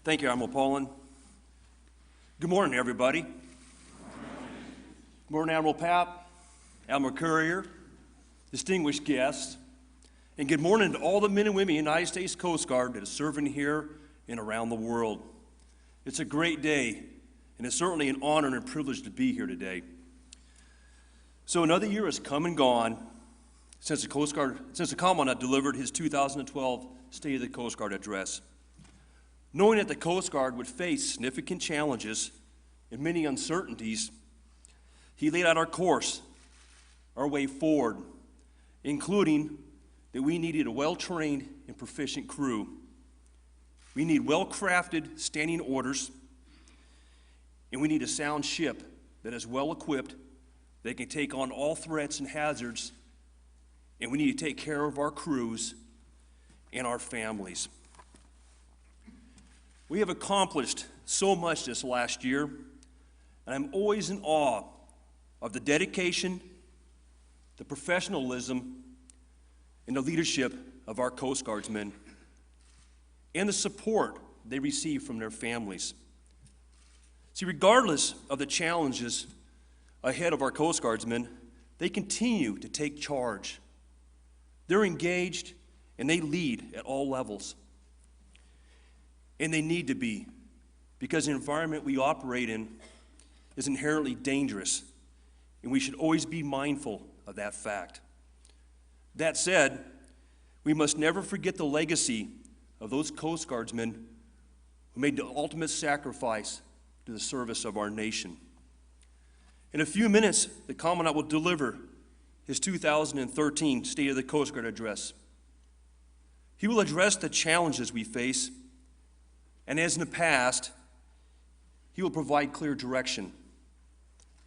Thank you, Admiral Paulin. Good morning, everybody. Good morning, Admiral Papp, Admiral Courier, distinguished guests, and good morning to all the men and women in the United States Coast Guard that are serving here and around the world. It's a great day, and it's certainly an honor and a privilege to be here today. So another year has come and gone since the Commandant delivered his 2012 State of the Coast Guard address. Knowing that the Coast Guard would face significant challenges and many uncertainties, he laid out our course, our way forward, including that we needed a well-trained and proficient crew. We need well-crafted standing orders, and we need a sound ship that is well-equipped, that can take on all threats and hazards, and we need to take care of our crews and our families. We have accomplished so much this last year, and I'm always in awe of the dedication, the professionalism, and the leadership of our Coast Guardsmen, and the support they receive from their families. See, regardless of the challenges ahead of our Coast Guardsmen, they continue to take charge. They're engaged, and they lead at all levels. And they need to be, because the environment we operate in is inherently dangerous, and we should always be mindful of that fact. That said, we must never forget the legacy of those Coast Guardsmen who made the ultimate sacrifice to the service of our nation. In a few minutes, the Commandant will deliver his 2013 State of the Coast Guard address. He will address the challenges we face, and as in the past, he will provide clear direction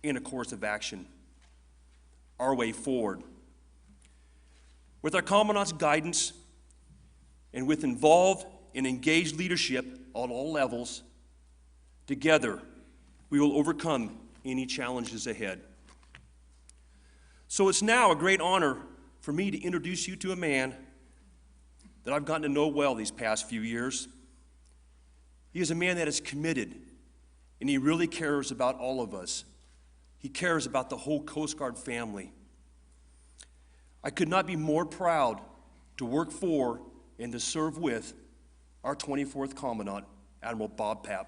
and a course of action, our way forward. With our Commandant's guidance and with involved and engaged leadership on all levels, together we will overcome any challenges ahead. So it's now a great honor for me to introduce you to a man that I've gotten to know well these past few years. He is a man that is committed, and he really cares about all of us. He cares about the whole Coast Guard family. I could not be more proud to work for and to serve with our 24th Commandant, Admiral Bob Papp.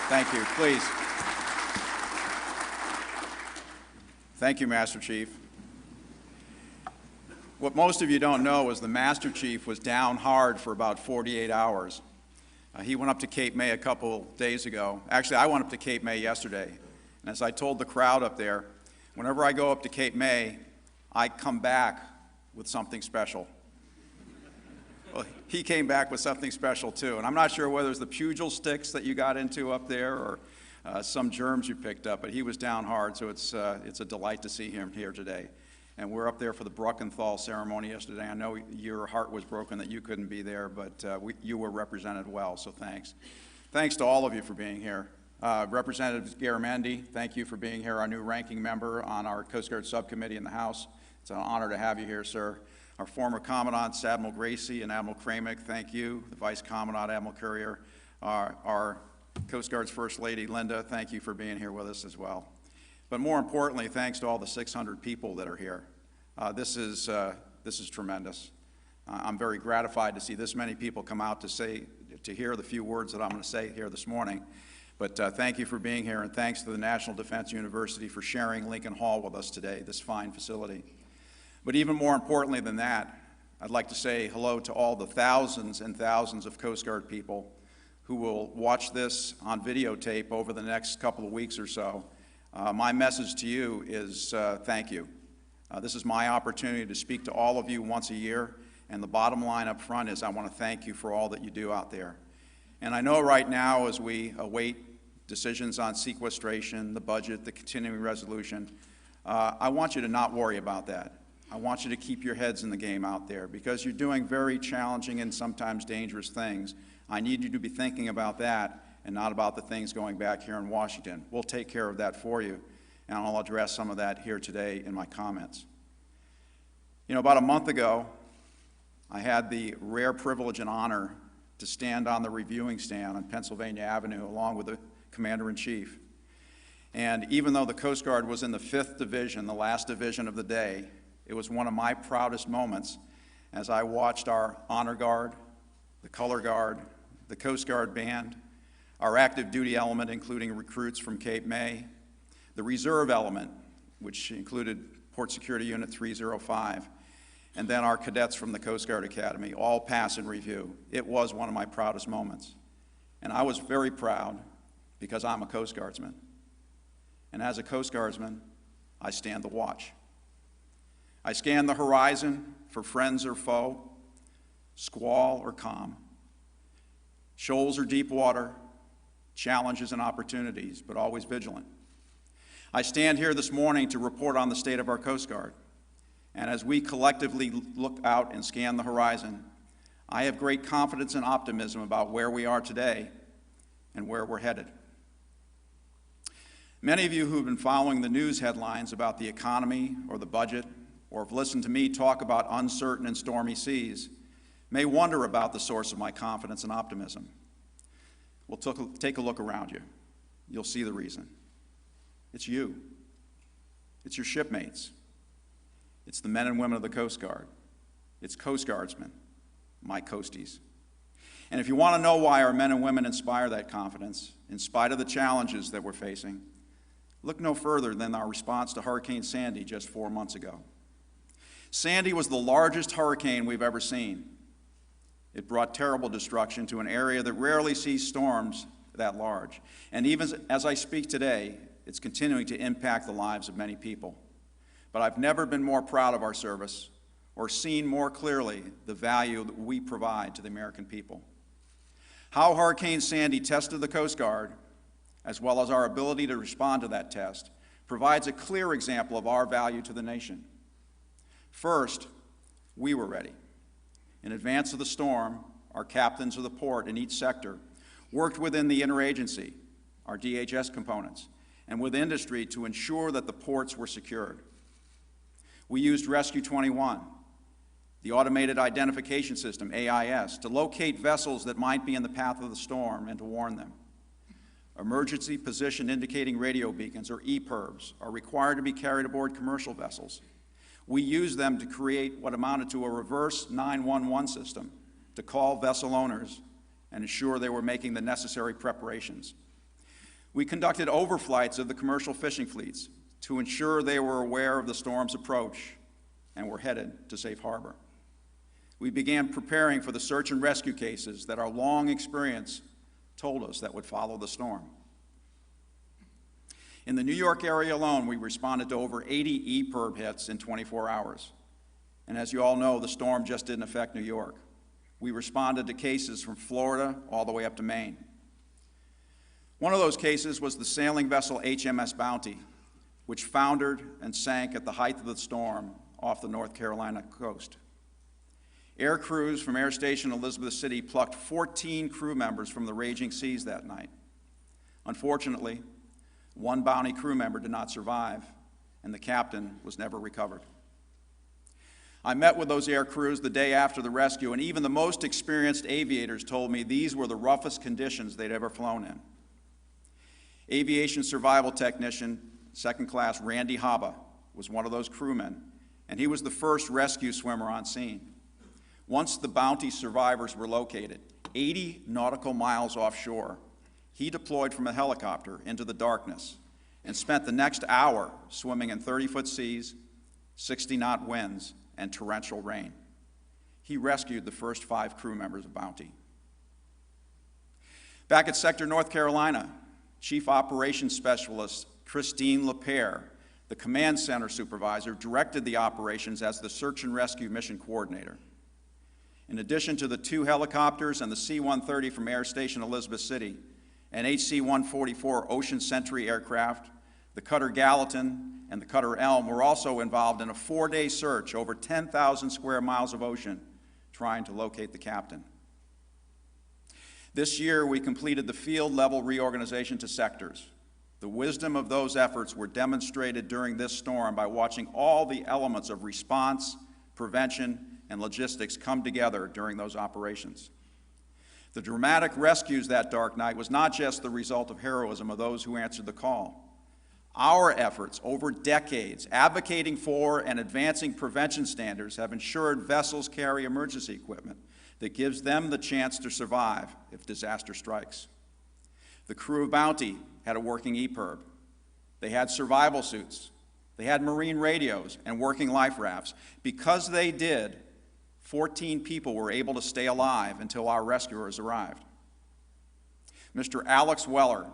Thank you. Please. Thank you, Master Chief. What most of you don't know is the Master Chief was down hard for about 48 hours. He went up to Cape May a couple days ago. Actually, I went up to Cape May yesterday. And as I told the crowd up there, whenever I go up to Cape May, I come back with something special. Well, he came back with something special too, and I'm not sure whether it's the Pugil sticks that you got into up there or some germs you picked up, but he was down hard, so it's a delight to see him here today. And we're up there for the Bruckenthal ceremony yesterday. I know your heart was broken that you couldn't be there, but you were represented well, so thanks. Thanks to all of you for being here. Representative Garamendi, thank you for being here, our new ranking member on our Coast Guard subcommittee in the House. It's an honor to have you here, sir. Our former Commandants, Admiral Gracie and Admiral Kramick, thank you. The Vice Commandant, Admiral Courier. Our Coast Guard's First Lady, Linda, thank you for being here with us as well. But more importantly, thanks to all the 600 people that are here. This is tremendous. I'm very gratified to see this many people come out to hear the few words that I'm going to say here this morning. But thank you for being here, and thanks to the National Defense University for sharing Lincoln Hall with us today, this fine facility. But even more importantly than that, I'd like to say hello to all the thousands and thousands of Coast Guard people who will watch this on videotape over the next couple of weeks or so. My message to you is thank you. This is my opportunity to speak to all of you once a year, and the bottom line up front is I want to thank you for all that you do out there. And I know right now, as we await decisions on sequestration, the budget, the continuing resolution, I want you to not worry about that. I want you to keep your heads in the game out there, because you're doing very challenging and sometimes dangerous things. I need you to be thinking about that and not about the things going back here in Washington. We'll take care of that for you, and I'll address some of that here today in my comments. You know, about a month ago, I had the rare privilege and honor to stand on the reviewing stand on Pennsylvania Avenue along with the Commander-in-Chief. And even though the Coast Guard was in the 5th Division, the last division of the day, it was one of my proudest moments as I watched our Honor Guard, the Color Guard, the Coast Guard Band, our active duty element, including recruits from Cape May, the reserve element, which included Port Security Unit 305, and then our cadets from the Coast Guard Academy, all pass in review. It was one of my proudest moments. And I was very proud because I'm a Coast Guardsman. And as a Coast Guardsman, I stand the watch. I scan the horizon for friends or foe, squall or calm, shoals or deep water, challenges and opportunities, but always vigilant. I stand here this morning to report on the state of our Coast Guard. And as we collectively look out and scan the horizon, I have great confidence and optimism about where we are today and where we're headed. Many of you who have been following the news headlines about the economy or the budget, or have listened to me talk about uncertain and stormy seas, may wonder about the source of my confidence and optimism. Well, take a look around you. You'll see the reason. It's you. It's your shipmates. It's the men and women of the Coast Guard. It's Coast Guardsmen, my coasties. And if you want to know why our men and women inspire that confidence, in spite of the challenges that we're facing, look no further than our response to Hurricane Sandy just 4 months ago. Sandy was the largest hurricane we've ever seen. It brought terrible destruction to an area that rarely sees storms that large. And even as I speak today, it's continuing to impact the lives of many people. But I've never been more proud of our service or seen more clearly the value that we provide to the American people. How Hurricane Sandy tested the Coast Guard, as well as our ability to respond to that test, provides a clear example of our value to the nation. First, we were ready. In advance of the storm, our captains of the port in each sector worked within the interagency, our DHS components, and with industry to ensure that the ports were secured. We used Rescue 21, the automated identification system, AIS, to locate vessels that might be in the path of the storm and to warn them. Emergency Position Indicating Radio Beacons, or EPIRBs, are required to be carried aboard commercial vessels. We used them to create what amounted to a reverse 911 system to call vessel owners and ensure they were making the necessary preparations. We conducted overflights of the commercial fishing fleets to ensure they were aware of the storm's approach and were headed to safe harbor. We began preparing for the search and rescue cases that our long experience told us that would follow the storm. In the New York area alone, we responded to over 80 EPIRB hits in 24 hours. And as you all know, the storm just didn't affect New York. We responded to cases from Florida all the way up to Maine. One of those cases was the sailing vessel HMS Bounty, which foundered and sank at the height of the storm off the North Carolina coast. Air crews from Air Station Elizabeth City plucked 14 crew members from the raging seas that night. Unfortunately, one Bounty crew member did not survive, and the captain was never recovered. I met with those air crews the day after the rescue, and even the most experienced aviators told me these were the roughest conditions they'd ever flown in. Aviation survival technician, second class Randy Haba, was one of those crewmen, and he was the first rescue swimmer on scene. Once the Bounty survivors were located, 80 nautical miles offshore, he deployed from a helicopter into the darkness and spent the next hour swimming in 30-foot seas, 60-knot winds, and torrential rain. He rescued the first 5 crew members of Bounty. Back at Sector North Carolina, Chief Operations Specialist Christine LePere, the command center supervisor, directed the operations as the search and rescue mission coordinator. In addition to the 2 helicopters and the C-130 from Air Station Elizabeth City, and HC-144 Ocean Sentry aircraft, the cutter Gallatin and the cutter Elm were also involved in a 4-day search over 10,000 square miles of ocean trying to locate the captain. This year, we completed the field-level reorganization to sectors. The wisdom of those efforts were demonstrated during this storm by watching all the elements of response, prevention, and logistics come together during those operations. The dramatic rescues that dark night was not just the result of heroism of those who answered the call. Our efforts over decades advocating for and advancing prevention standards have ensured vessels carry emergency equipment that gives them the chance to survive if disaster strikes. The crew of Bounty had a working EPIRB. They had survival suits. They had marine radios and working life rafts. Because they did, 14 people were able to stay alive until our rescuers arrived. Mr. Alex Weller,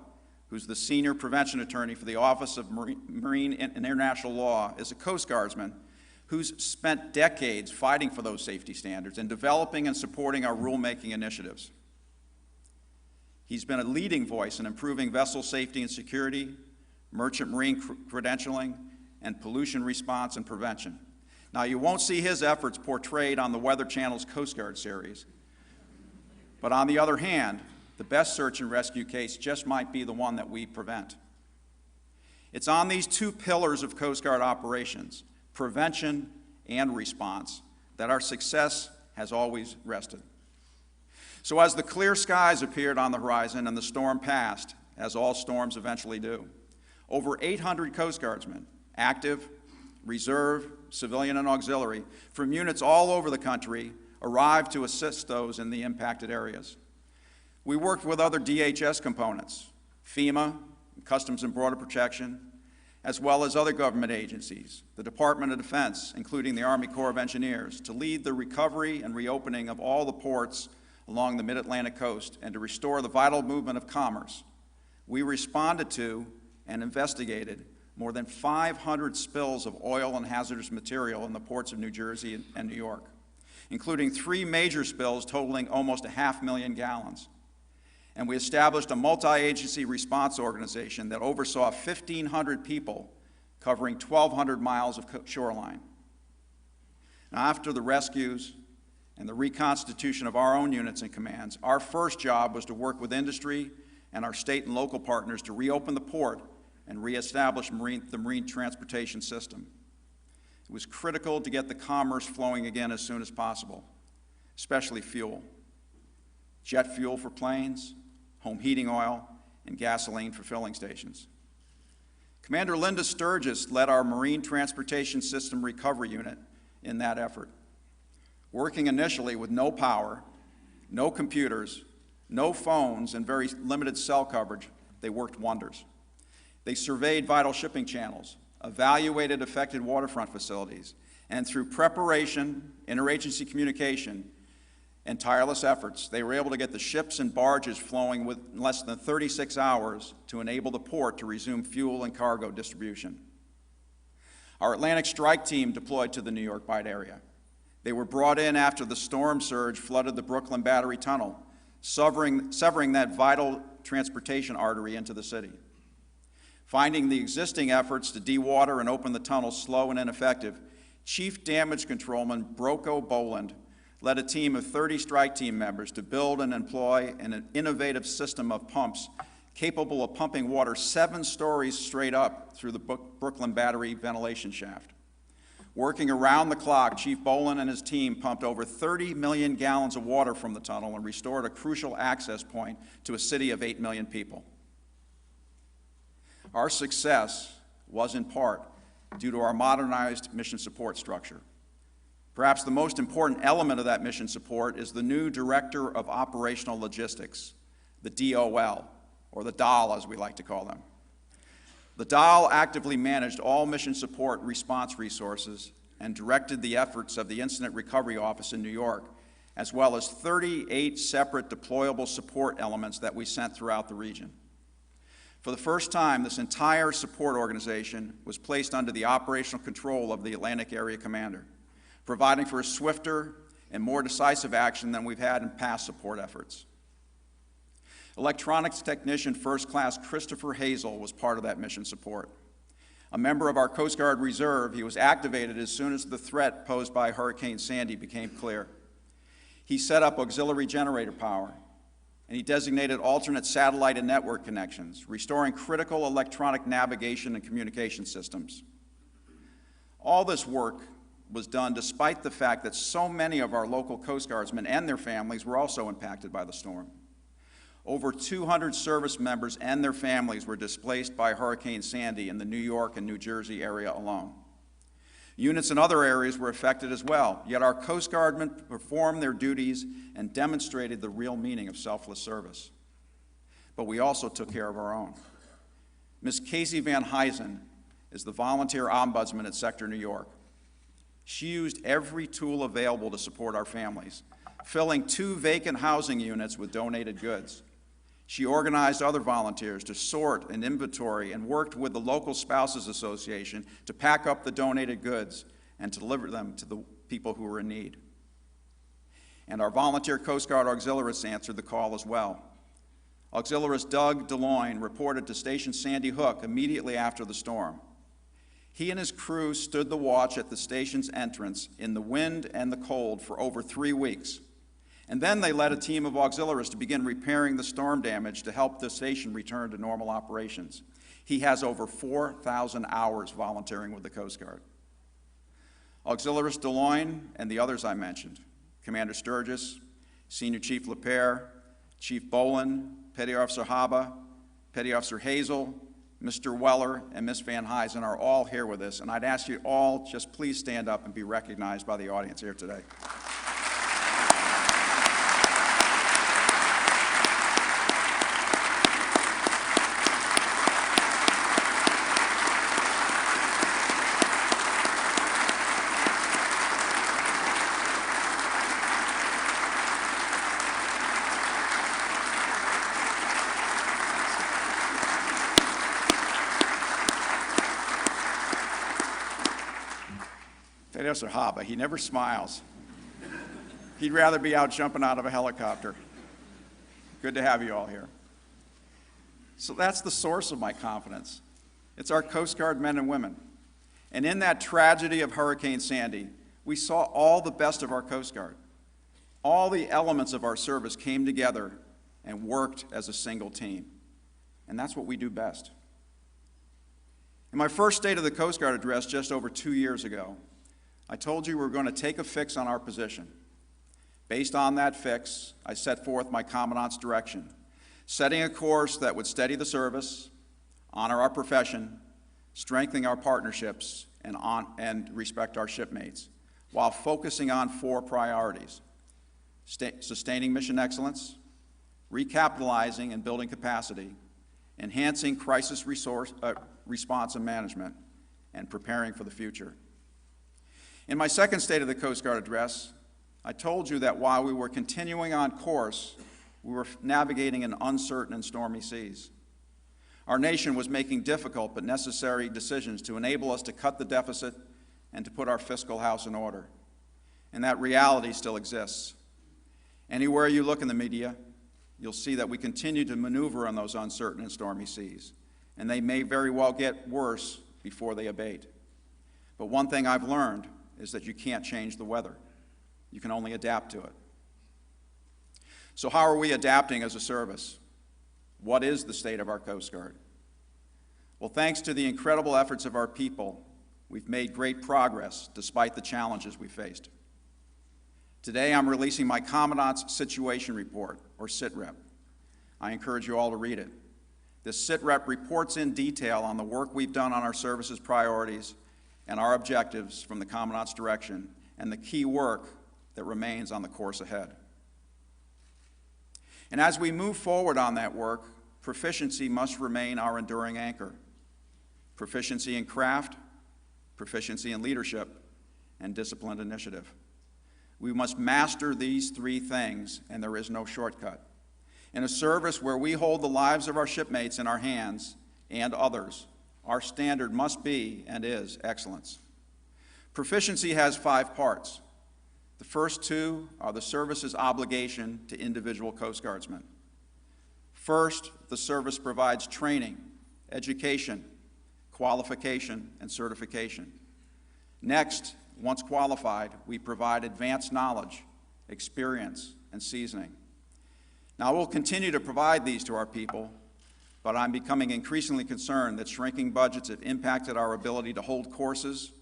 who's the senior prevention attorney for the Office of Marine and International Law, is a Coast Guardsman who's spent decades fighting for those safety standards and developing and supporting our rulemaking initiatives. He's been a leading voice in improving vessel safety and security, merchant marine credentialing, and pollution response and prevention. Now, you won't see his efforts portrayed on the Weather Channel's Coast Guard series, but on the other hand, the best search and rescue case just might be the one that we prevent. It's on these two pillars of Coast Guard operations, prevention and response, that our success has always rested. So as the clear skies appeared on the horizon and the storm passed, as all storms eventually do, over 800 Coast Guardsmen, active, reserve, civilian, and auxiliary, from units all over the country, arrived to assist those in the impacted areas. We worked with other DHS components, FEMA, Customs and Border Protection, as well as other government agencies, the Department of Defense, including the Army Corps of Engineers, to lead the recovery and reopening of all the ports along the mid-Atlantic coast and to restore the vital movement of commerce. We responded to and investigated more than 500 spills of oil and hazardous material in the ports of New Jersey and New York, including 3 major spills totaling almost 500,000 gallons. And we established a multi-agency response organization that oversaw 1,500 people covering 1,200 miles of shoreline. Now, after the rescues and the reconstitution of our own units and commands, our first job was to work with industry and our state and local partners to reopen the port and reestablish the marine transportation system. It was critical to get the commerce flowing again as soon as possible, especially fuel. Jet fuel for planes, home heating oil, and gasoline for filling stations. Commander Linda Sturgis led our Marine Transportation System Recovery Unit in that effort. Working initially with no power, no computers, no phones, and very limited cell coverage, they worked wonders. They surveyed vital shipping channels, evaluated affected waterfront facilities, and through preparation, interagency communication, and tireless efforts, they were able to get the ships and barges flowing within less than 36 hours to enable the port to resume fuel and cargo distribution. Our Atlantic Strike Team deployed to the New York Bight area. They were brought in after the storm surge flooded the Brooklyn Battery Tunnel, severing that vital transportation artery into the city. Finding the existing efforts to dewater and open the tunnel slow and ineffective, Chief Damage Controlman Broco Boland led a team of 30 strike team members to build and employ an innovative system of pumps capable of pumping water 7 stories straight up through the Brooklyn Battery ventilation shaft. Working around the clock, Chief Boland and his team pumped over 30 million gallons of water from the tunnel and restored a crucial access point to a city of 8 million people. Our success was in part due to our modernized mission support structure. Perhaps the most important element of that mission support is the new Director of Operational Logistics, the DOL, or the DOL as we like to call them. The DOL actively managed all mission support response resources and directed the efforts of the Incident Recovery Office in New York, as well as 38 separate deployable support elements that we sent throughout the region. For the first time, this entire support organization was placed under the operational control of the Atlantic Area Commander, providing for a swifter and more decisive action than we've had in past support efforts. Electronics technician First Class Christopher Hazel was part of that mission support. A member of our Coast Guard Reserve, he was activated as soon as the threat posed by Hurricane Sandy became clear. He set up auxiliary generator power, and he designated alternate satellite and network connections, restoring critical electronic navigation and communication systems. All this work was done despite the fact that so many of our local Coast Guardsmen and their families were also impacted by the storm. Over 200 service members and their families were displaced by Hurricane Sandy in the New York and New Jersey area alone. Units in other areas were affected as well, yet our Coast Guardmen performed their duties and demonstrated the real meaning of selfless service. But we also took care of our own. Ms. Casey Van Huysen is the volunteer ombudsman at Sector New York. She used every tool available to support our families, filling 2 vacant housing units with donated goods. She organized other volunteers to sort and inventory and worked with the local Spouses Association to pack up the donated goods and to deliver them to the people who were in need. And our volunteer Coast Guard auxiliarists answered the call as well. Auxiliarist Doug DeLoyne reported to Station Sandy Hook immediately after the storm. He and his crew stood the watch at the station's entrance in the wind and the cold for over 3 weeks. And then they led a team of auxiliaries to begin repairing the storm damage to help the station return to normal operations. He has over 4,000 hours volunteering with the Coast Guard. Auxiliarist DeLoyne and the others I mentioned, Commander Sturgis, Senior Chief LePere, Chief Boland, Petty Officer Haba, Petty Officer Hazel, Mr. Weller, and Ms. Van Huysen are all here with us, and I'd ask you all just please stand up and be recognized by the audience here today. Petty Officer Haba, he never smiles. He'd rather be out jumping out of a helicopter. Good to have you all here. So that's the source of my confidence. It's our Coast Guard men and women. And in that tragedy of Hurricane Sandy, we saw all the best of our Coast Guard. All the elements of our service came together and worked as a single team. And that's what we do best. In my first State of the Coast Guard address just over 2 years ago, I told you we were going to take a fix on our position. Based on that fix, I set forth my Commandant's direction, setting a course that would steady the service, honor our profession, strengthen our partnerships, and respect our shipmates, while focusing on 4 priorities: sustaining mission excellence, recapitalizing and building capacity, enhancing crisis response and management, and preparing for the future. In my second State of the Coast Guard address, I told you that while we were continuing on course, we were navigating in uncertain and stormy seas. Our nation was making difficult but necessary decisions to enable us to cut the deficit and to put our fiscal house in order. And that reality still exists. Anywhere you look in the media, you'll see that we continue to maneuver on those uncertain and stormy seas, and they may very well get worse before they abate. But one thing I've learned is that you can't change the weather. You can only adapt to it. So how are we adapting as a service? What is the state of our Coast Guard? Well, thanks to the incredible efforts of our people, we've made great progress despite the challenges we faced. Today, I'm releasing my Commandant's Situation Report, or SITREP. I encourage you all to read it. This SITREP reports in detail on the work we've done on our service's priorities and our objectives from the Commandant's direction, and the key work that remains on the course ahead. And as we move forward on that work, proficiency must remain our enduring anchor. Proficiency in craft, proficiency in leadership, and disciplined initiative. We must master these 3 things, and there is no shortcut. In a service where we hold the lives of our shipmates in our hands and others, our standard must be and is excellence. Proficiency has 5 parts. The first 2 are the service's obligation to individual Coast Guardsmen. First, the service provides training, education, qualification, and certification. Next, once qualified, we provide advanced knowledge, experience, and seasoning. Now, we'll continue to provide these to our people, but I'm becoming increasingly concerned that shrinking budgets have impacted our ability to hold courses,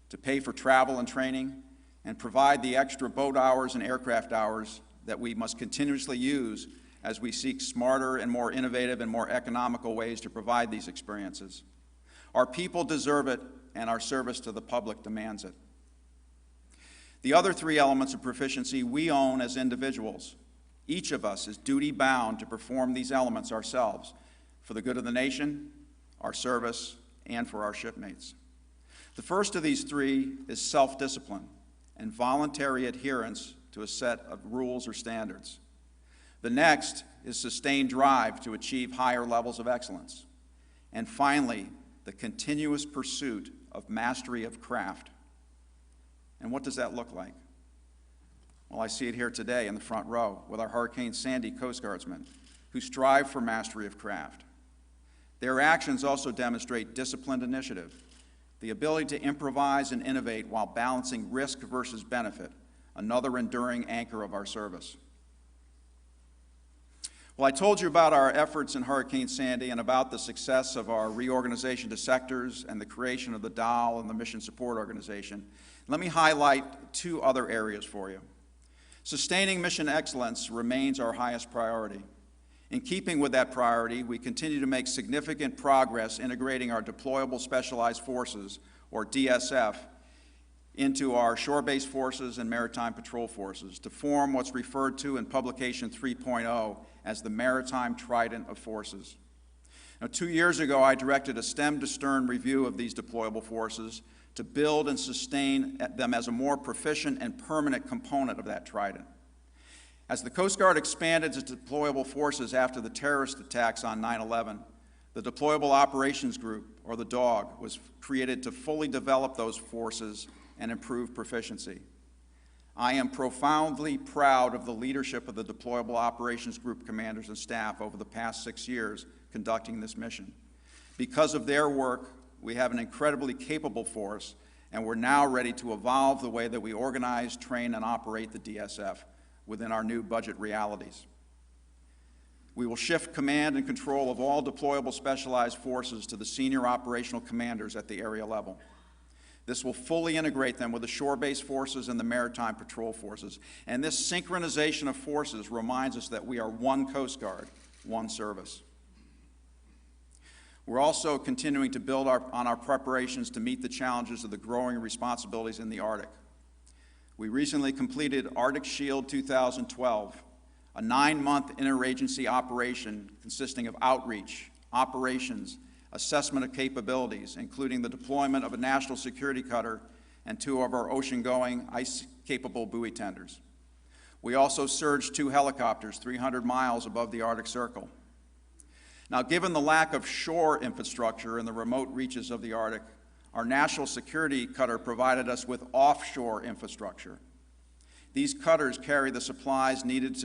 to pay for travel and training, and provide the extra boat hours and aircraft hours that we must continuously use as we seek smarter and more innovative and more economical ways to provide these experiences. Our people deserve it, and our service to the public demands it. The other three elements of proficiency we own as individuals. Each of us is duty-bound to perform these elements ourselves for the good of the nation, our service, and for our shipmates. The first of these three is self-discipline and voluntary adherence to a set of rules or standards. The next is sustained drive to achieve higher levels of excellence. And finally, the continuous pursuit of mastery of craft. And what does that look like? Well, I see it here today in the front row with our Hurricane Sandy Coast Guardsmen who strive for mastery of craft. Their actions also demonstrate disciplined initiative, the ability to improvise and innovate while balancing risk versus benefit, another enduring anchor of our service. Well, I told you about our efforts in Hurricane Sandy and about the success of our reorganization to sectors and the creation of the DOL and the Mission Support Organization. Let me highlight two other areas for you. Sustaining mission excellence remains our highest priority. In keeping with that priority, we continue to make significant progress integrating our deployable specialized forces, or DSF, into our shore-based forces and maritime patrol forces to form what's referred to in Publication 3.0 as the Maritime Trident of Forces. Now, 2 years ago, I directed a stem-to-stern review of these deployable forces to build and sustain them as a more proficient and permanent component of that trident. As the Coast Guard expanded its deployable forces after the terrorist attacks on 9/11, the Deployable Operations Group, or the DOG, was created to fully develop those forces and improve proficiency. I am profoundly proud of the leadership of the Deployable Operations Group commanders and staff over the past 6 years conducting this mission. Because of their work, we have an incredibly capable force, and we're now ready to evolve the way that we organize, train, and operate the DSF within our new budget realities. We will shift command and control of all deployable specialized forces to the senior operational commanders at the area level. This will fully integrate them with the shore-based forces and the maritime patrol forces. And this synchronization of forces reminds us that we are one Coast Guard, one service. We're also continuing to build on our preparations to meet the challenges of the growing responsibilities in the Arctic. We recently completed Arctic Shield 2012, a 9-month interagency operation consisting of outreach, operations, assessment of capabilities, including the deployment of a national security cutter and 2 of our ocean-going, ice-capable buoy tenders. We also surged 2 helicopters 300 miles above the Arctic Circle. Now, given the lack of shore infrastructure in the remote reaches of the Arctic, our national security cutter provided us with offshore infrastructure. These cutters carry the supplies needed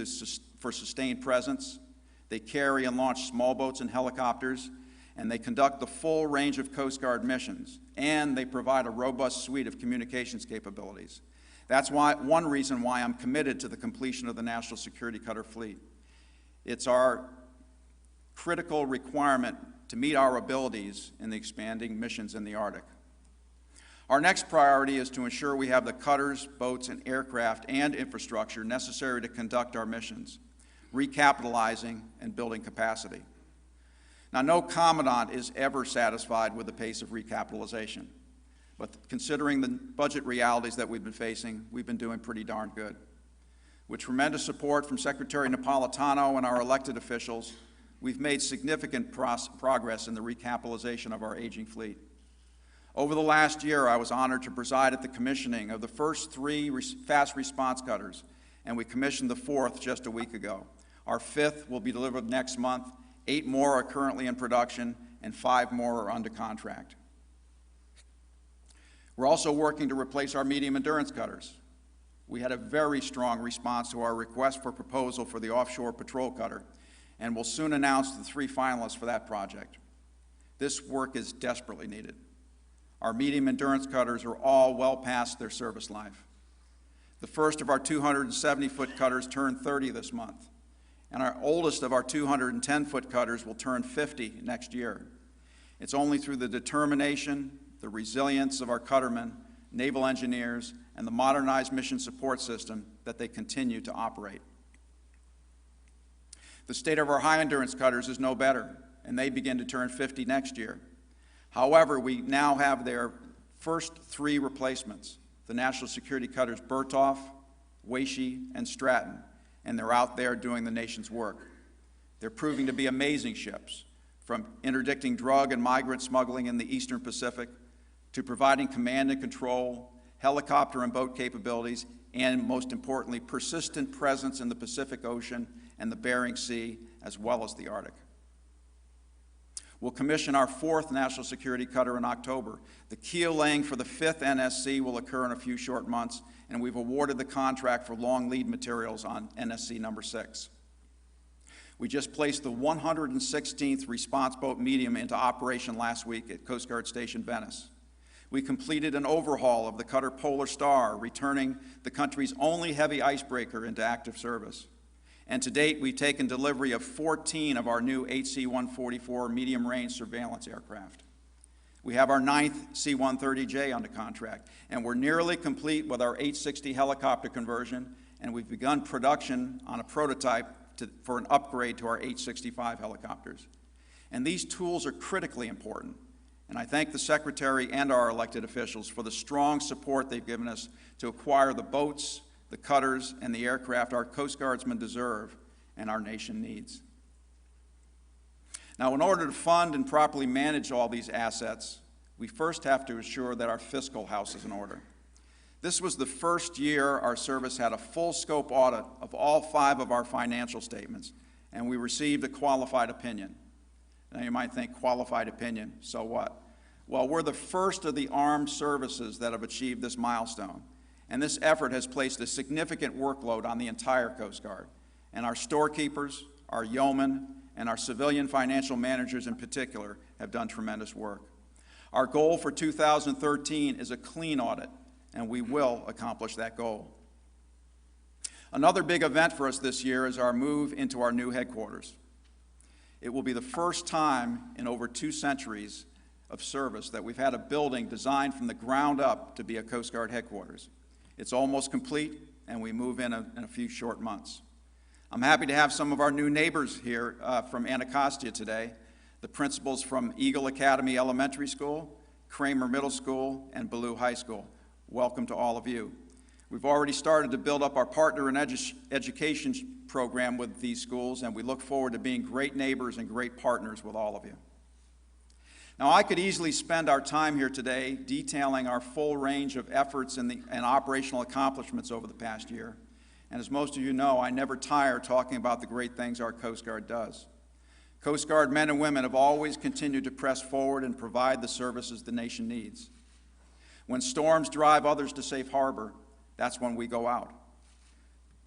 for sustained presence. They carry and launch small boats and helicopters, and they conduct the full range of Coast Guard missions, and they provide a robust suite of communications capabilities. That's one reason why I'm committed to the completion of the National Security Cutter fleet. It's our critical requirement to meet our abilities in the expanding missions in the Arctic. Our next priority is to ensure we have the cutters, boats, and aircraft and infrastructure necessary to conduct our missions, recapitalizing and building capacity. Now, no Commandant is ever satisfied with the pace of recapitalization, but considering the budget realities that we've been facing, we've been doing pretty darn good. With tremendous support from Secretary Napolitano and our elected officials, we've made significant progress in the recapitalization of our aging fleet. Over the last year, I was honored to preside at the commissioning of the first 3 fast response cutters, and we commissioned the 4th just a week ago. Our 5th will be delivered next month. 8 more are currently in production, and 5 more are under contract. We're also working to replace our medium endurance cutters. We had a very strong response to our request for proposal for the offshore patrol cutter, and we'll soon announce the 3 finalists for that project. This work is desperately needed. Our medium endurance cutters are all well past their service life. The first of our 270-foot cutters turned 30 this month, and our oldest of our 210-foot cutters will turn 50 next year. It's only through the determination, the resilience of our cuttermen, naval engineers, and the modernized mission support system that they continue to operate. The state of our high-endurance cutters is no better, and they begin to turn 50 next year. However, we now have their first 3 replacements, the National Security Cutters Bertolf, Weishi, and Stratton, and they're out there doing the nation's work. They're proving to be amazing ships, from interdicting drug and migrant smuggling in the Eastern Pacific to providing command and control, helicopter and boat capabilities, and most importantly, persistent presence in the Pacific Ocean and the Bering Sea, as well as the Arctic. We'll commission our 4th National Security Cutter in October. The keel laying for the 5th NSC will occur in a few short months, and we've awarded the contract for long lead materials on NSC number 6. We just placed the 116th Response Boat Medium into operation last week at Coast Guard Station Venice. We completed an overhaul of the cutter Polar Star, returning the country's only heavy icebreaker into active service. And to date, we've taken delivery of 14 of our new HC-144 medium-range surveillance aircraft. We have our 9th C-130J under contract, and we're nearly complete with our H-60 helicopter conversion, and we've begun production on a prototype for an upgrade to our H-65 helicopters. And these tools are critically important, and I thank the Secretary and our elected officials for the strong support they've given us to acquire the boats, the cutters, and the aircraft our Coast Guardsmen deserve and our nation needs. Now, in order to fund and properly manage all these assets, we first have to ensure that our fiscal house is in order. This was the first year our service had a full-scope audit of all 5 of our financial statements, and we received a qualified opinion. Now, you might think, qualified opinion, so what? Well, we're the first of the armed services that have achieved this milestone, and this effort has placed a significant workload on the entire Coast Guard, and our storekeepers, our yeomen, and our civilian financial managers in particular have done tremendous work. Our goal for 2013 is a clean audit, and we will accomplish that goal. Another big event for us this year is our move into our new headquarters. It will be the first time in over 2 centuries of service that we've had a building designed from the ground up to be a Coast Guard headquarters. It's almost complete, and we move in a few short months. I'm happy to have some of our new neighbors here from Anacostia today, the principals from Eagle Academy Elementary School, Kramer Middle School, and Ballou High School. Welcome to all of you. We've already started to build up our partner in education program with these schools, and we look forward to being great neighbors and great partners with all of you. Now, I could easily spend our time here today detailing our full range of efforts and operational accomplishments over the past year. And as most of you know, I never tire talking about the great things our Coast Guard does. Coast Guard men and women have always continued to press forward and provide the services the nation needs. When storms drive others to safe harbor, that's when we go out.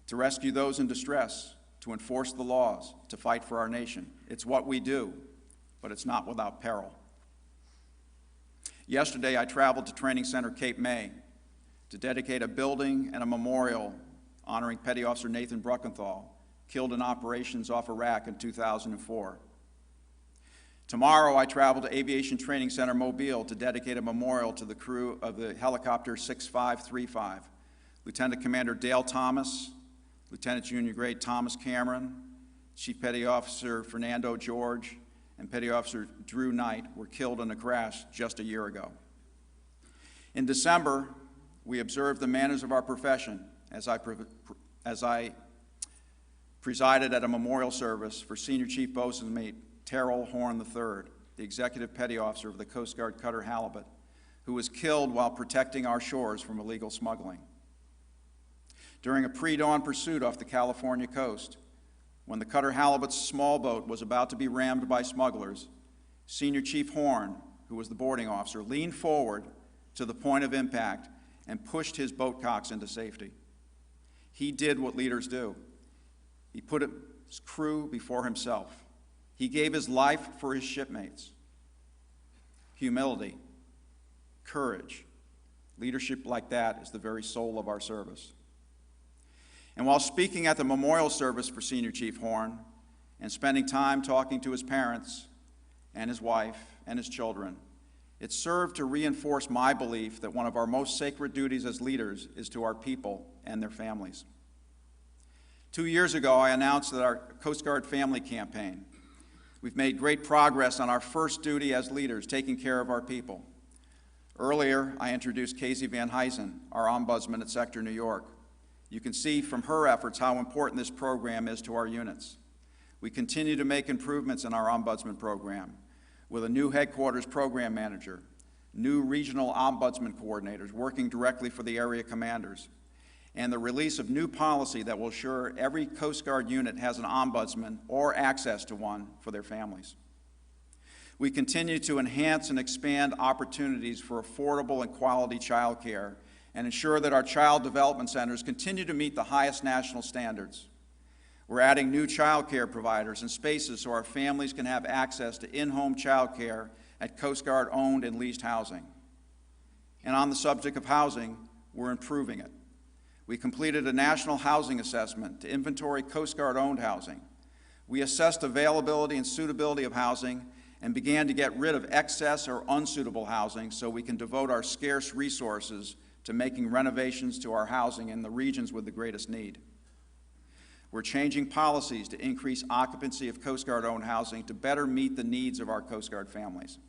To rescue those in distress, to enforce the laws, to fight for our nation. It's what we do, but it's not without peril. Yesterday, I traveled to Training Center Cape May to dedicate a building and a memorial honoring Petty Officer Nathan Bruckenthal, killed in operations off Iraq in 2004. Tomorrow, I travel to Aviation Training Center Mobile to dedicate a memorial to the crew of the helicopter 6535, Lieutenant Commander Dale Thomas, Lieutenant Junior Grade Thomas Cameron, Chief Petty Officer Fernando George, and Petty Officer Drew Knight were killed in a crash just a year ago. In December, we observed the manners of our profession as I presided at a memorial service for Senior Chief Boatswain's Mate Terrell Horn III, the Executive Petty Officer of the Coast Guard Cutter Halibut, who was killed while protecting our shores from illegal smuggling. During a pre-dawn pursuit off the California coast, when the Cutter Halibut's small boat was about to be rammed by smugglers, Senior Chief Horn, who was the boarding officer, leaned forward to the point of impact and pushed his boat cocks into safety. He did what leaders do. He put his crew before himself. He gave his life for his shipmates. Humility, courage, leadership like that is the very soul of our service. And while speaking at the memorial service for Senior Chief Horn and spending time talking to his parents and his wife and his children, it served to reinforce my belief that one of our most sacred duties as leaders is to our people and their families. 2 years ago, I announced that our Coast Guard Family Campaign. We've made great progress on our first duty as leaders, taking care of our people. Earlier, I introduced Casey Van Huysen, our ombudsman at Sector New York. You can see from her efforts how important this program is to our units. We continue to make improvements in our ombudsman program with a new headquarters program manager, new regional ombudsman coordinators working directly for the area commanders, and the release of new policy that will ensure every Coast Guard unit has an ombudsman or access to one for their families. We continue to enhance and expand opportunities for affordable and quality child care and ensure that our child development centers continue to meet the highest national standards. We're adding new child care providers and spaces so our families can have access to in-home child care at Coast Guard owned and leased housing. And on the subject of housing, we're improving it. We completed a national housing assessment to inventory Coast Guard owned housing. We assessed availability and suitability of housing and began to get rid of excess or unsuitable housing so we can devote our scarce resources to making renovations to our housing in the regions with the greatest need. We're changing policies to increase occupancy of Coast Guard-owned housing to better meet the needs of our Coast Guard families.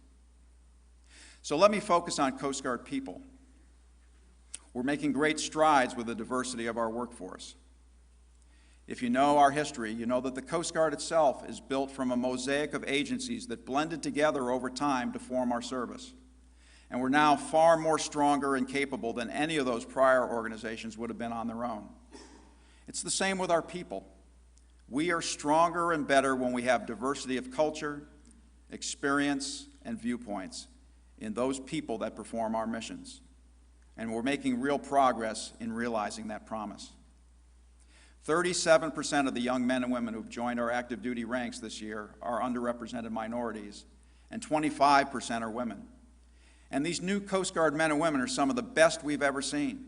So let me focus on Coast Guard people. We're making great strides with the diversity of our workforce. If you know our history, you know that the Coast Guard itself is built from a mosaic of agencies that blended together over time to form our service. And we're now far more stronger and capable than any of those prior organizations would have been on their own. It's the same with our people. We are stronger and better when we have diversity of culture, experience, and viewpoints in those people that perform our missions. And we're making real progress in realizing that promise. 37% of the young men and women who've joined our active duty ranks this year are underrepresented minorities, and 25% are women. And these new Coast Guard men and women are some of the best we've ever seen.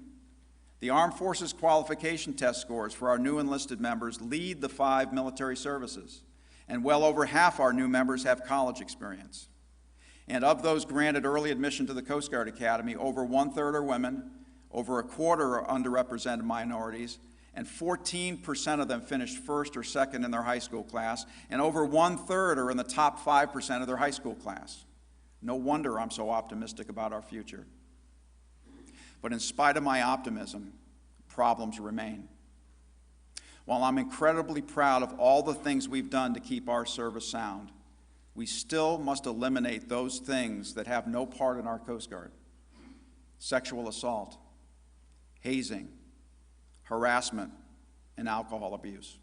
The Armed Forces qualification test scores for our new enlisted members lead the 5 military services, and well over half our new members have college experience. And of those granted early admission to the Coast Guard Academy, over 1/3 are women, over 1/4 are underrepresented minorities, and 14% of them finished first or second in their high school class, and over 1/3 are in the top 5% of their high school class. No wonder I'm so optimistic about our future. But in spite of my optimism, problems remain. While I'm incredibly proud of all the things we've done to keep our service sound, we still must eliminate those things that have no part in our Coast Guard: sexual assault, hazing, harassment, and alcohol abuse,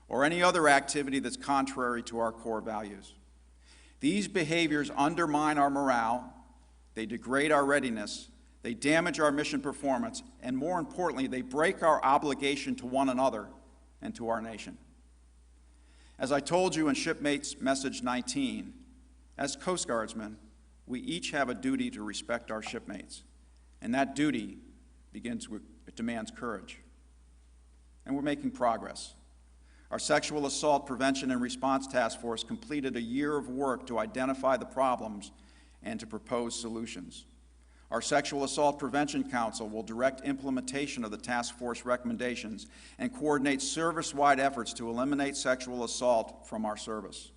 or any other activity that's contrary to our core values. These behaviors undermine our morale, they degrade our readiness, they damage our mission performance, and more importantly, they break our obligation to one another and to our nation. As I told you in Shipmates Message 19, as Coast Guardsmen, we each have a duty to respect our shipmates, and that duty demands courage. And we're making progress. Our Sexual Assault Prevention and Response Task Force completed a year of work to identify the problems and to propose solutions. Our Sexual Assault Prevention Council will direct implementation of the task force recommendations and coordinate service-wide efforts to eliminate sexual assault from our service.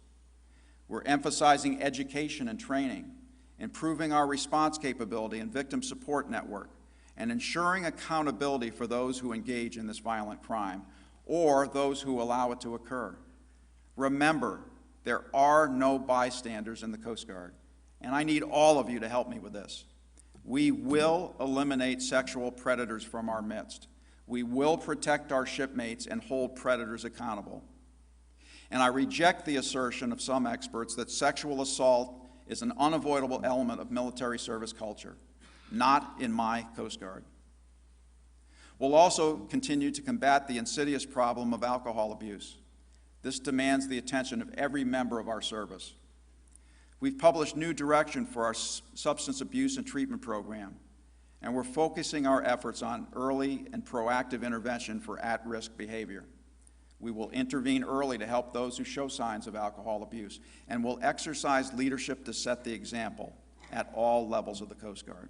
We're emphasizing education and training, improving our response capability and victim support network, and ensuring accountability for those who engage in this violent crime or those who allow it to occur. Remember, there are no bystanders in the Coast Guard, and I need all of you to help me with this. We will eliminate sexual predators from our midst. We will protect our shipmates and hold predators accountable. And I reject the assertion of some experts that sexual assault is an unavoidable element of military service culture. Not in my Coast Guard. We'll also continue to combat the insidious problem of alcohol abuse. This demands the attention of every member of our service. We've published new direction for our substance abuse and treatment program, and we're focusing our efforts on early and proactive intervention for at-risk behavior. We will intervene early to help those who show signs of alcohol abuse, and will exercise leadership to set the example at all levels of the Coast Guard.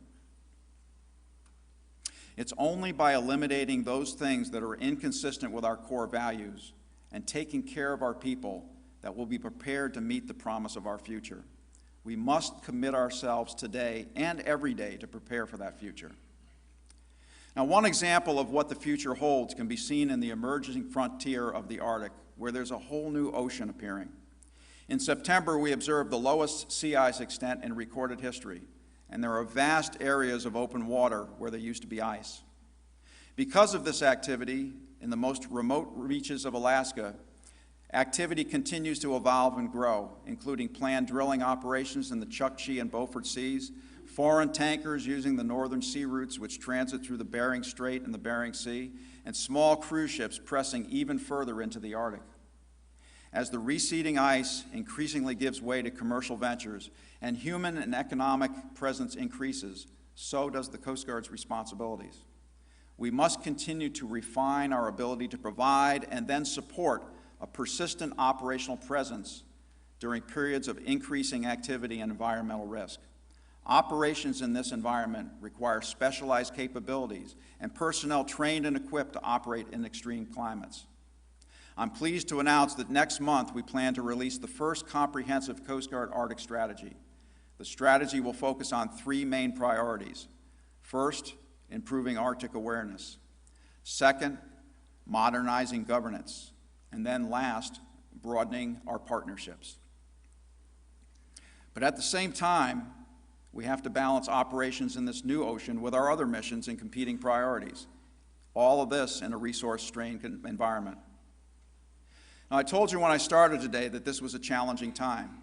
It's only by eliminating those things that are inconsistent with our core values and taking care of our people that we'll be prepared to meet the promise of our future. We must commit ourselves today and every day to prepare for that future. Now, one example of what the future holds can be seen in the emerging frontier of the Arctic, where there's a whole new ocean appearing. In September, we observed the lowest sea ice extent in recorded history, and there are vast areas of open water where there used to be ice. Because of this activity, in the most remote reaches of Alaska, activity continues to evolve and grow, including planned drilling operations in the Chukchi and Beaufort Seas, foreign tankers using the northern sea routes which transit through the Bering Strait and the Bering Sea, and small cruise ships pressing even further into the Arctic. As the receding ice increasingly gives way to commercial ventures and human and economic presence increases, so does the Coast Guard's responsibilities. We must continue to refine our ability to provide and then support a persistent operational presence during periods of increasing activity and environmental risk. Operations in this environment require specialized capabilities and personnel trained and equipped to operate in extreme climates. I'm pleased to announce that next month we plan to release the first comprehensive Coast Guard Arctic strategy. The strategy will focus on three main priorities. First, improving Arctic awareness. Second, modernizing governance. And then last, broadening our partnerships. But at the same time, we have to balance operations in this new ocean with our other missions and competing priorities. All of this in a resource-strained environment. Now, I told you when I started today that this was a challenging time,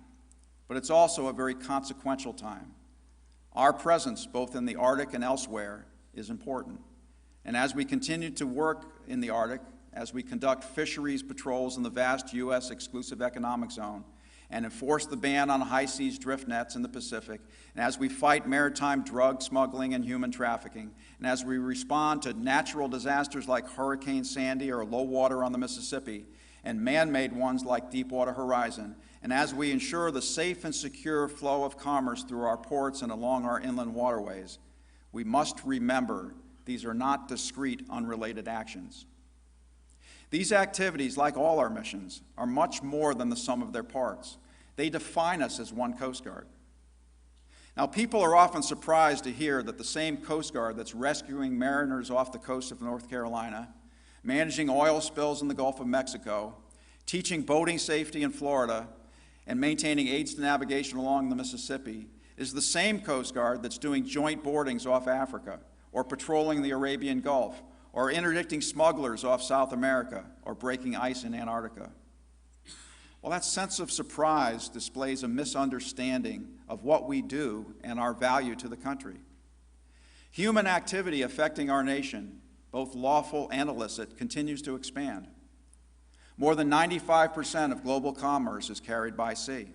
but it's also a very consequential time. Our presence, both in the Arctic and elsewhere, is important. And as we continue to work in the Arctic, as we conduct fisheries patrols in the vast U.S. exclusive economic zone, and enforce the ban on high seas drift nets in the Pacific, and as we fight maritime drug smuggling and human trafficking, and as we respond to natural disasters like Hurricane Sandy or low water on the Mississippi, and man-made ones like Deepwater Horizon, and as we ensure the safe and secure flow of commerce through our ports and along our inland waterways, we must remember these are not discrete, unrelated actions. These activities, like all our missions, are much more than the sum of their parts. They define us as one Coast Guard. Now, people are often surprised to hear that the same Coast Guard that's rescuing mariners off the coast of North Carolina, managing oil spills in the Gulf of Mexico, teaching boating safety in Florida, and maintaining aids to navigation along the Mississippi, is the same Coast Guard that's doing joint boardings off Africa, or patrolling the Arabian Gulf, or interdicting smugglers off South America, or breaking ice in Antarctica. Well, that sense of surprise displays a misunderstanding of what we do and our value to the country. Human activity affecting our nation, both lawful and illicit, continues to expand. More than 95% of global commerce is carried by sea.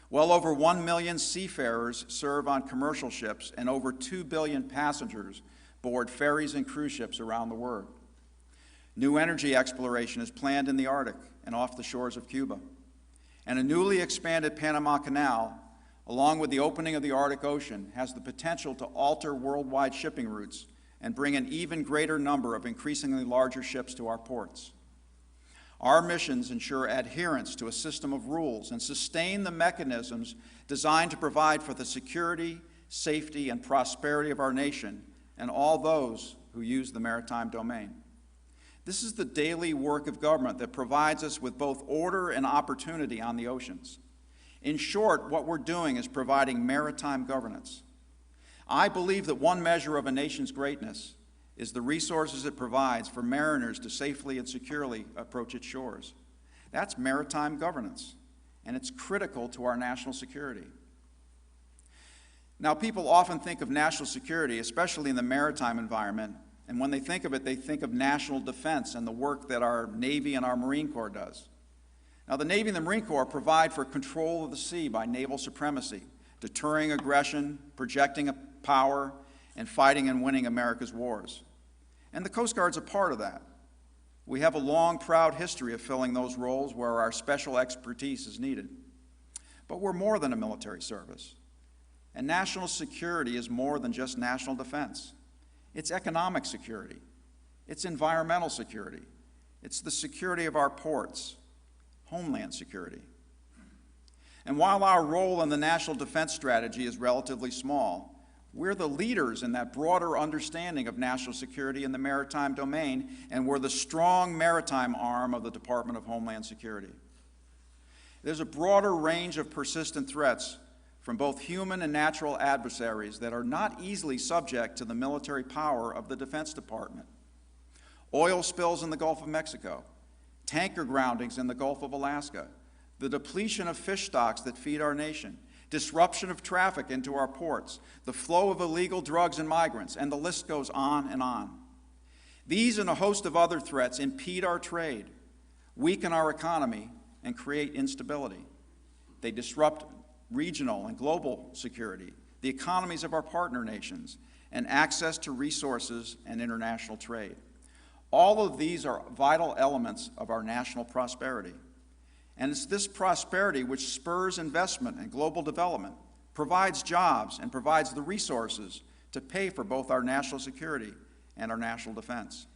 Well over 1 million seafarers serve on commercial ships, and over 2 billion passengers board ferries and cruise ships around the world. New energy exploration is planned in the Arctic and off the shores of Cuba. And a newly expanded Panama Canal, along with the opening of the Arctic Ocean, has the potential to alter worldwide shipping routes and bring an even greater number of increasingly larger ships to our ports. Our missions ensure adherence to a system of rules and sustain the mechanisms designed to provide for the security, safety, and prosperity of our nation and all those who use the maritime domain. This is the daily work of government that provides us with both order and opportunity on the oceans. In short, what we're doing is providing maritime governance. I believe that one measure of a nation's greatness is the resources it provides for mariners to safely and securely approach its shores. That's maritime governance, and it's critical to our national security. Now, people often think of national security, especially in the maritime environment, and when they think of it, they think of national defense and the work that our Navy and our Marine Corps does. Now, the Navy and the Marine Corps provide for control of the sea by naval supremacy, deterring aggression, projecting a power, and fighting and winning America's wars. And the Coast Guard's a part of that. We have a long, proud history of filling those roles where our special expertise is needed. But we're more than a military service. And national security is more than just national defense. It's economic security. It's environmental security. It's the security of our ports, homeland security. And while our role in the national defense strategy is relatively small, we're the leaders in that broader understanding of national security in the maritime domain, and we're the strong maritime arm of the Department of Homeland Security. There's a broader range of persistent threats from both human and natural adversaries that are not easily subject to the military power of the Defense Department. Oil spills in the Gulf of Mexico, tanker groundings in the Gulf of Alaska, the depletion of fish stocks that feed our nation, disruption of traffic into our ports, the flow of illegal drugs and migrants, and the list goes on and on. These and a host of other threats impede our trade, weaken our economy, and create instability. They disrupt regional and global security, the economies of our partner nations, and access to resources and international trade. All of these are vital elements of our national prosperity. And it's this prosperity which spurs investment and global development, provides jobs, and provides the resources to pay for both our national security and our national defense.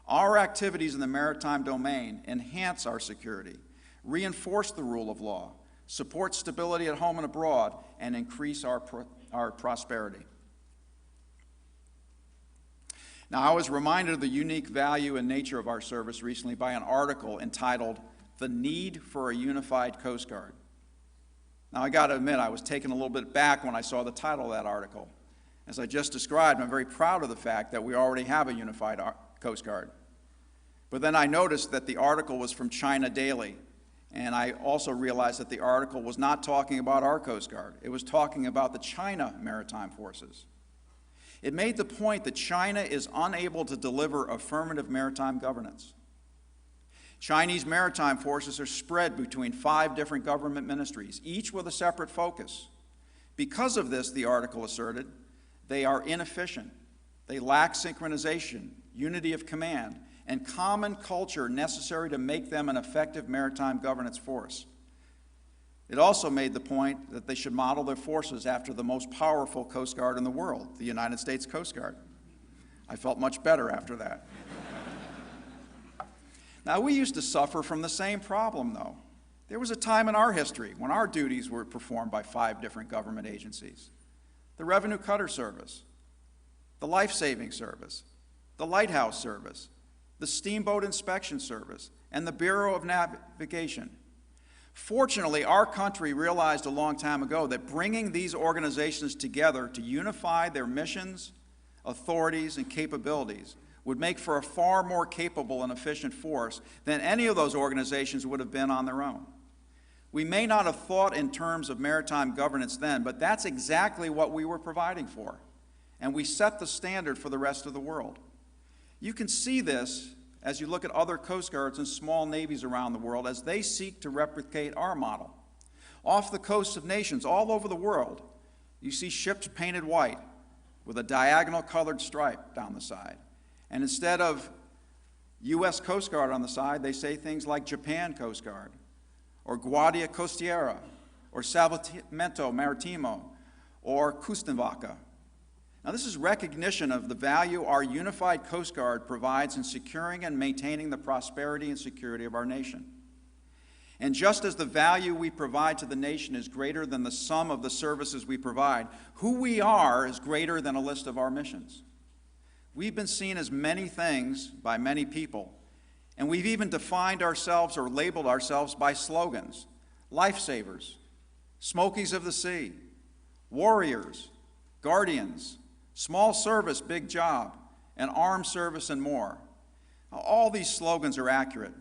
Our activities in the maritime domain enhance our security, reinforce the rule of law, support stability at home and abroad, and increase our prosperity. Now, I was reminded of the unique value and nature of our service recently by an article entitled, "The Need for a Unified Coast Guard." Now, I got to admit, I was taken a little bit back when I saw the title of that article. As I just described, I'm very proud of the fact that we already have a unified Coast Guard. But then I noticed that the article was from China Daily, and I also realized that the article was not talking about our Coast Guard. It was talking about the China Maritime Forces. It made the point that China is unable to deliver affirmative maritime governance. Chinese maritime forces are spread between 5 different government ministries, each with a separate focus. Because of this, the article asserted, they are inefficient. They lack synchronization, unity of command, and common culture necessary to make them an effective maritime governance force. It also made the point that they should model their forces after the most powerful Coast Guard in the world, the United States Coast Guard. I felt much better after that. Now, we used to suffer from the same problem, though. There was a time in our history when our duties were performed by 5 different government agencies: the Revenue Cutter Service, the Life Saving Service, the Lighthouse Service, the Steamboat Inspection Service, and the Bureau of Navigation. Fortunately, our country realized a long time ago that bringing these organizations together to unify their missions, authorities, and capabilities would make for a far more capable and efficient force than any of those organizations would have been on their own. We may not have thought in terms of maritime governance then, but that's exactly what we were providing for. And we set the standard for the rest of the world. You can see this as you look at other Coast Guards and small navies around the world as they seek to replicate our model. Off the coasts of nations all over the world, you see ships painted white with a diagonal colored stripe down the side. And instead of U.S. Coast Guard on the side, they say things like Japan Coast Guard, or Guardia Costiera, or Salvamento Maritimo, or Custovaca. Now, this is recognition of the value our unified Coast Guard provides in securing and maintaining the prosperity and security of our nation. And just as the value we provide to the nation is greater than the sum of the services we provide, who we are is greater than a list of our missions. We've been seen as many things by many people, and we've even defined ourselves or labeled ourselves by slogans: lifesavers, smokies of the sea, warriors, guardians, small service, big job, and armed service, and more. Now, all these slogans are accurate,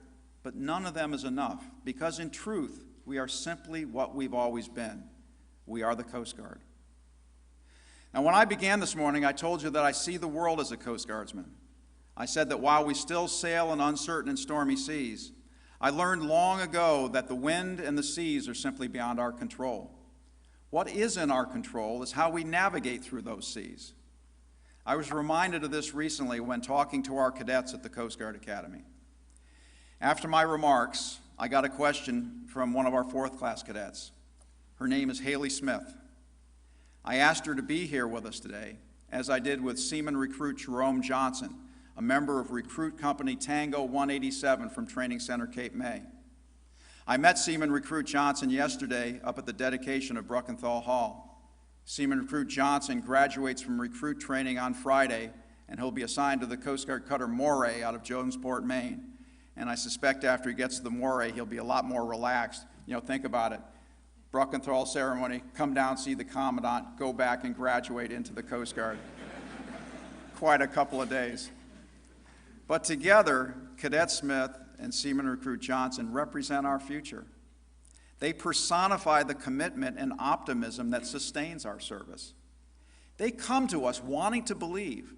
but none of them is enough, because in truth, we are simply what we've always been. We are the Coast Guard. Now, when I began this morning, I told you that I see the world as a Coast Guardsman. I said that while we still sail in uncertain and stormy seas, I learned long ago that the wind and the seas are simply beyond our control. What is in our control is how we navigate through those seas. I was reminded of this recently when talking to our cadets at the Coast Guard Academy. After my remarks, I got a question from one of our 4th class cadets. Her name is Haley Smith. I asked her to be here with us today, as I did with Seaman Recruit Jerome Johnson, a member of Recruit Company Tango 187 from Training Center Cape May. I met Seaman Recruit Johnson yesterday up at the dedication of Bruckenthal Hall. Seaman Recruit Johnson graduates from recruit training on Friday, and he'll be assigned to the Coast Guard cutter Moray out of Jonesport, Maine. And I suspect after he gets to the Moray, he'll be a lot more relaxed. You know, think about it. Bruckenthal ceremony, come down, see the Commandant, go back and graduate into the Coast Guard. Quite a couple of days. But together, Cadet Smith and Seaman Recruit Johnson represent our future. They personify the commitment and optimism that sustains our service. They come to us wanting to believe.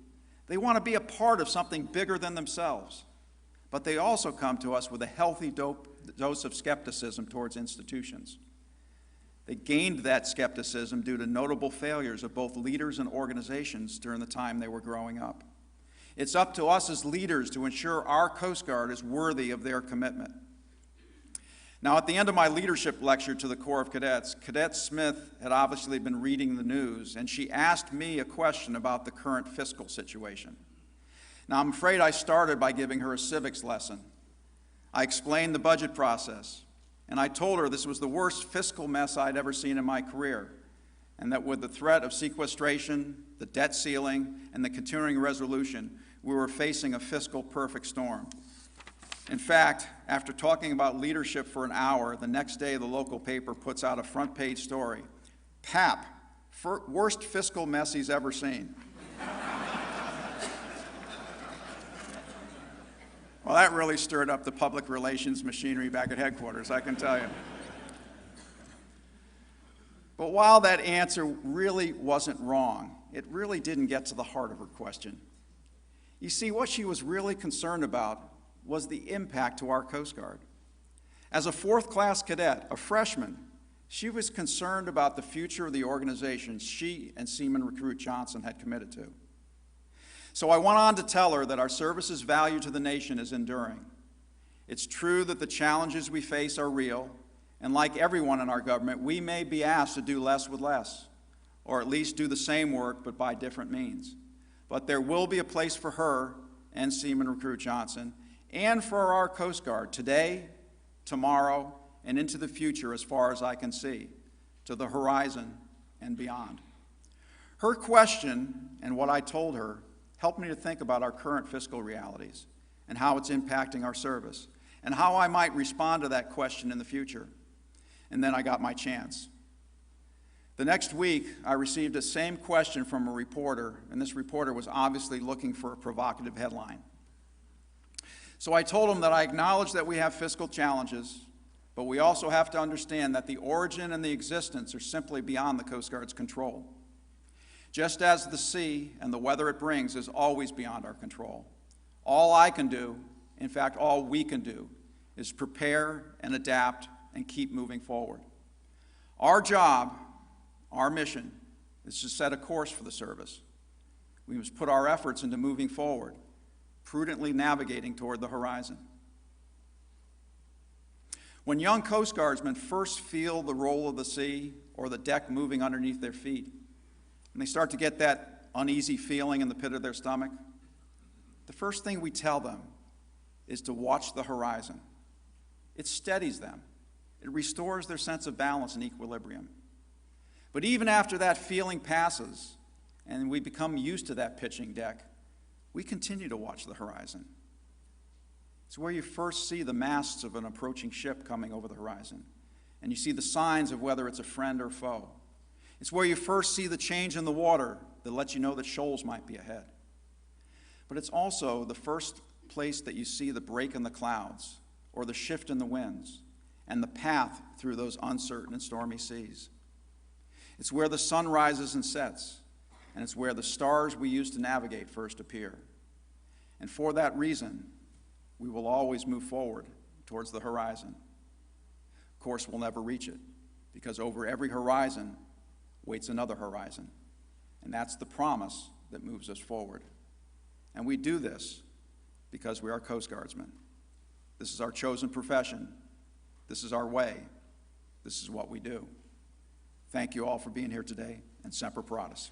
They want to be a part of something bigger than themselves. But they also come to us with a healthy dose of skepticism towards institutions. They gained that skepticism due to notable failures of both leaders and organizations during the time they were growing up. It's up to us as leaders to ensure our Coast Guard is worthy of their commitment. Now, at the end of my leadership lecture to the Corps of Cadets, Cadet Smith had obviously been reading the news, and she asked me a question about the current fiscal situation. Now, I'm afraid I started by giving her a civics lesson. I explained the budget process, and I told her this was the worst fiscal mess I'd ever seen in my career, and that with the threat of sequestration, the debt ceiling, and the continuing resolution, we were facing a fiscal perfect storm. In fact, after talking about leadership for an hour, the next day the local paper puts out a front-page story. Papp, worst fiscal mess he's ever seen. Well, that really stirred up the public relations machinery back at headquarters, I can tell you. But while that answer really wasn't wrong, it really didn't get to the heart of her question. You see, what she was really concerned about was the impact to our Coast Guard. As a 4th class cadet, a freshman, she was concerned about the future of the organization she and Seaman Recruit Johnson had committed to. So I went on to tell her that our service's value to the nation is enduring. It's true that the challenges we face are real, and like everyone in our government, we may be asked to do less with less, or at least do the same work but by different means. But there will be a place for her and Seaman Recruit Johnson, and for our Coast Guard today, tomorrow, and into the future as far as I can see, to the horizon and beyond. Her question and what I told her helped me to think about our current fiscal realities and how it's impacting our service, and how I might respond to that question in the future. And then I got my chance. The next week, I received the same question from a reporter, and this reporter was obviously looking for a provocative headline. So I told him that I acknowledge that we have fiscal challenges, but we also have to understand that the origin and the existence are simply beyond the Coast Guard's control. Just as the sea and the weather it brings is always beyond our control. All I can do, in fact, all we can do, is prepare and adapt and keep moving forward. Our job, our mission, is to set a course for the service. We must put our efforts into moving forward, prudently navigating toward the horizon. When young Coast Guardsmen first feel the roll of the sea or the deck moving underneath their feet, and they start to get that uneasy feeling in the pit of their stomach, the first thing we tell them is to watch the horizon. It steadies them. It restores their sense of balance and equilibrium. But even after that feeling passes and we become used to that pitching deck, we continue to watch the horizon. It's where you first see the masts of an approaching ship coming over the horizon, and you see the signs of whether it's a friend or foe. It's where you first see the change in the water that lets you know that shoals might be ahead. But it's also the first place that you see the break in the clouds or the shift in the winds and the path through those uncertain and stormy seas. It's where the sun rises and sets, and it's where the stars we use to navigate first appear. And for that reason, we will always move forward towards the horizon. Of course, we'll never reach it, because over every horizon waits another horizon. And that's the promise that moves us forward. And we do this because we are Coast Guardsmen. This is our chosen profession. This is our way. This is what we do. Thank you all for being here today, and Semper Paratus.